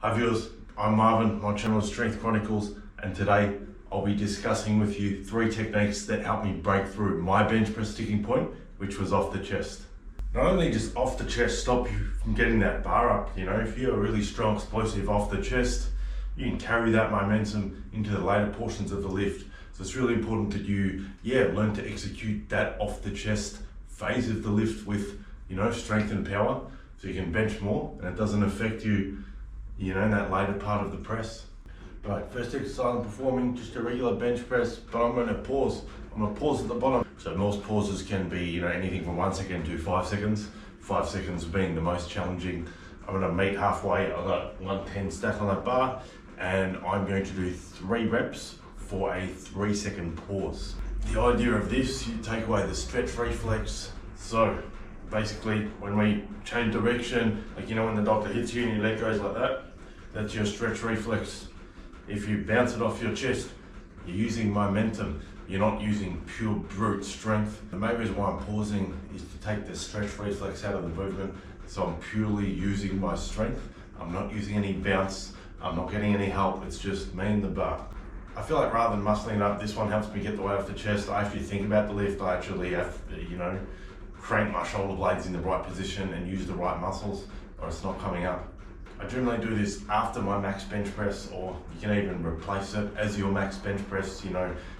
Hi viewers, I'm Marvin, my channel is Strength Chronicles, and today I'll be discussing with you 3 techniques that helped me break through my bench press sticking point, which was off the chest. Not only just off the chest stop you from getting that bar up, if you're really strong, explosive off the chest, you can carry that momentum into the later portions of the lift. So it's really important that you, learn to execute that off the chest phase of the lift with, strength and power, so you can bench more and it doesn't affect you, in that later part of the press. Right, first exercise I'm performing, just a regular bench press, but I'm going to pause. I'm going to pause at the bottom. So most pauses can be, anything from 1 second to 5 seconds. 5 seconds being the most challenging. I'm going to meet halfway. I've got 110 stack on that bar, and I'm going to do 3 reps for a 3-second pause. The idea of this, you take away the stretch reflex. So basically, when we change direction, when the doctor hits you and your leg goes like that, that's your stretch reflex. If you bounce it off your chest, you're using momentum. You're not using pure brute strength. The main reason why I'm pausing is to take the stretch reflex out of the movement. So I'm purely using my strength. I'm not using any bounce. I'm not getting any help. It's just me and the bar. I feel like rather than muscling it up, this one helps me get the weight off the chest. I actually think about the lift. I actually have to, crank my shoulder blades in the right position and use the right muscles, or it's not coming up. I generally do this after my max bench press, or you can even replace it as your max bench press.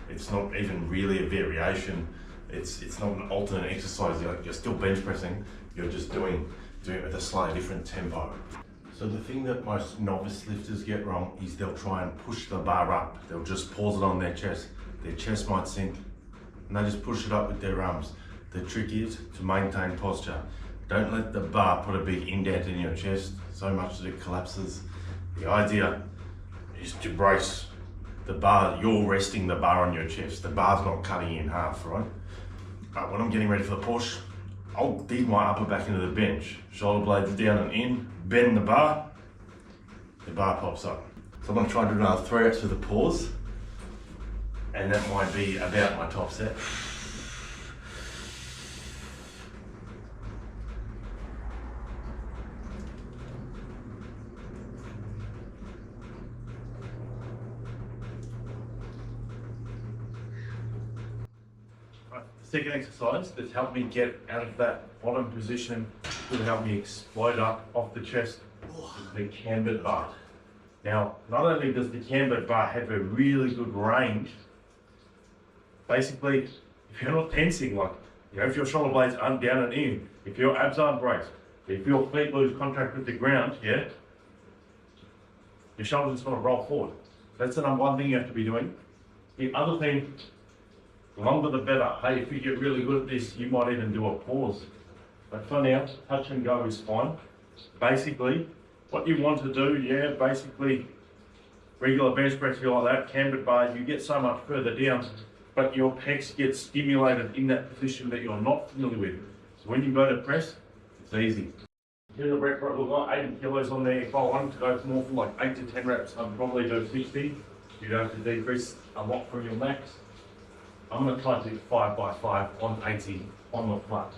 It's not even really a variation. It's not an alternate exercise. You're still bench pressing. You're just doing it with a slightly different tempo. So the thing that most novice lifters get wrong is they'll try and push the bar up. They'll just pause it on their chest. Their chest might sink, and they just push it up with their arms. The trick is to maintain posture. Don't let the bar put a big indent in your chest so much that it collapses. The idea is to brace the bar. You're resting the bar on your chest. The bar's not cutting you in half, right? But when I'm getting ready for the push, I'll dig my upper back into the bench. Shoulder blades down and in, bend the bar pops up. So I'm gonna try and do another 3 reps with a pause, and that might be about my top set. The second exercise that's helped me get out of that bottom position, will help me explode up off the chest, is the cambered bar. Now, not only does the cambered bar have a really good range, basically, if you're not tensing, if your shoulder blades aren't down and in, if your abs aren't braced, if your feet lose contact with the ground, your shoulder's just gonna roll forward. That's the number one thing you have to be doing. The other thing, the longer the better. Hey, if you get really good at this, you might even do a pause. But for now, touch and go is fine. Basically, what you want to do, basically, regular bench press, like that, cambered bar, you get so much further down, but your pecs get stimulated in that position that you're not familiar with. So when you go to press, it's easy. Here's a rep, we've got 80 kilos on there. If I wanted to go more for 8 to 10 reps, I'd probably do 60. You don't have to decrease a lot from your max. I'm going to try to do 5 by 5 on 80 on the flat.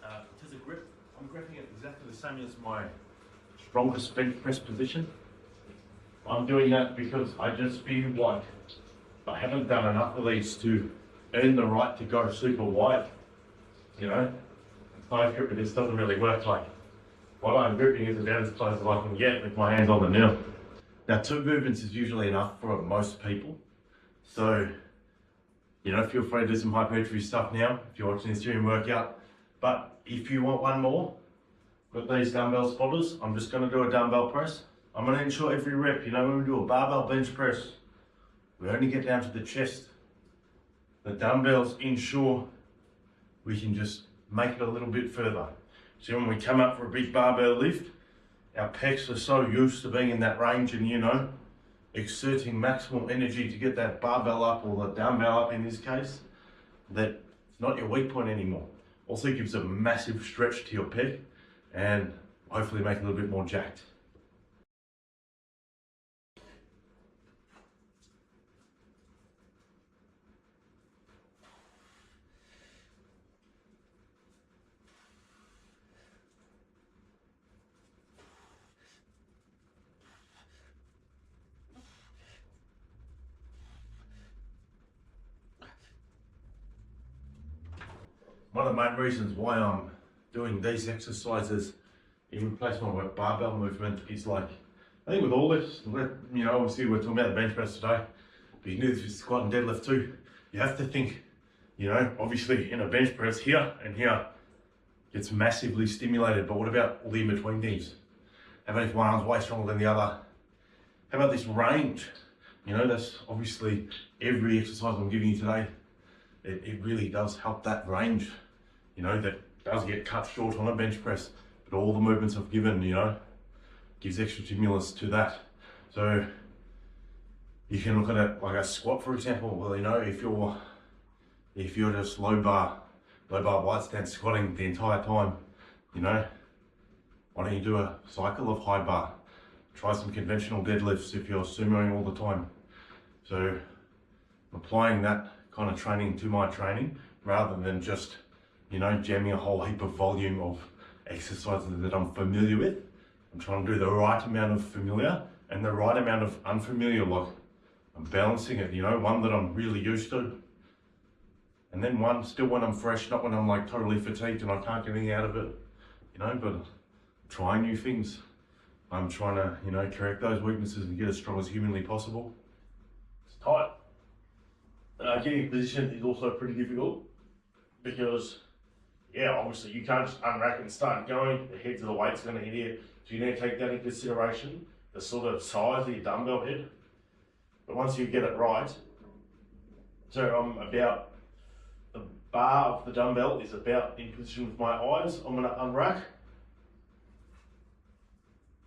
In terms of grip, I'm gripping it exactly the same as my strongest bench press position. I'm doing that because I just feel like I haven't done enough of these to earn the right to go super wide. High grip with this doesn't really work. What I'm gripping is about as close as I can get with my hands on the nail. Now 2 movements is usually enough for most people. So, feel free to do some hypertrophy stuff now if you're watching this during workout. But if you want one more, got these dumbbell spotters. I'm just gonna do a dumbbell press. I'm gonna ensure every rep, when we do a barbell bench press, we only get down to the chest. The dumbbells ensure we can just make it a little bit further. So when we come up for a big barbell lift, our pecs are so used to being in that range and exerting maximal energy to get that barbell up, or the dumbbell up in this case, that it's not your weak point anymore. Also gives a massive stretch to your pec and hopefully make it a little bit more jacked. one of the main reasons why I'm doing these exercises in replacement of barbell movement is like, I think with all this, you know, obviously we're talking about the bench press today, but you can do this with squat and deadlift too. You have to think, you know, obviously in a bench press here and here gets massively stimulated, but what about all the in-between things? How about if one arm's way stronger than the other? How about this range? You know, that's obviously every exercise I'm giving you today, it really does help that range, you know, that does get cut short on a bench press, but all the movements I've given, you know, gives extra stimulus to that. So you can look at it like a squat, for example. Well, you know, if you're just low bar wide stance squatting the entire time, you know, why don't you do a cycle of high bar? Try some conventional deadlifts if you're sumoing all the time. So applying that kind of training to my training rather than just, you know, jamming a whole heap of volume of exercises that I'm familiar with. I'm trying to do the right amount of familiar and the right amount of unfamiliar, like I'm balancing it, you know, one that I'm really used to. And then one still when I'm fresh, not when I'm like totally fatigued and I can't get anything out of it, you know, but trying new things. I'm trying to, you know, correct those weaknesses and get as strong as humanly possible. It's tight. Getting in position is also pretty difficult because, yeah, obviously you can't just unrack and start going. The heads of the weight's going to hit here. So you need to take that into consideration, the sort of size of your dumbbell head. But once you get it right, so I'm about, the bar of the dumbbell is about in position with my eyes. I'm going to unrack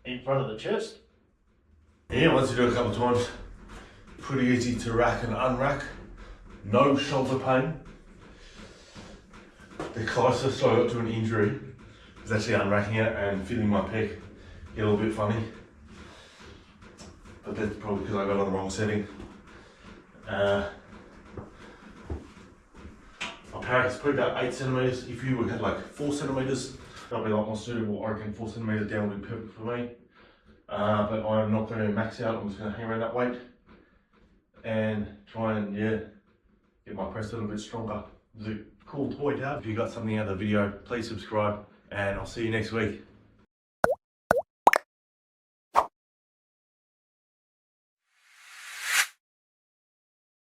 in front of the chest. Yeah, once you do it a couple of times, pretty easy to rack and unrack. No shoulder pain. The closest I got to an injury is actually unracking it and feeling my pec get a little bit funny. But that's probably because I got on the wrong setting. My pack is probably about 8 centimeters. If you had like 4 centimeters, that'll be a lot more suitable. I reckon 4 centimeters down would be perfect for me. But I'm not going to max out. I'm just going to hang around that weight and try and, yeah, get my press a little bit stronger. It's a cool toy to have. If you got something out of the video, please subscribe and I'll see you next week.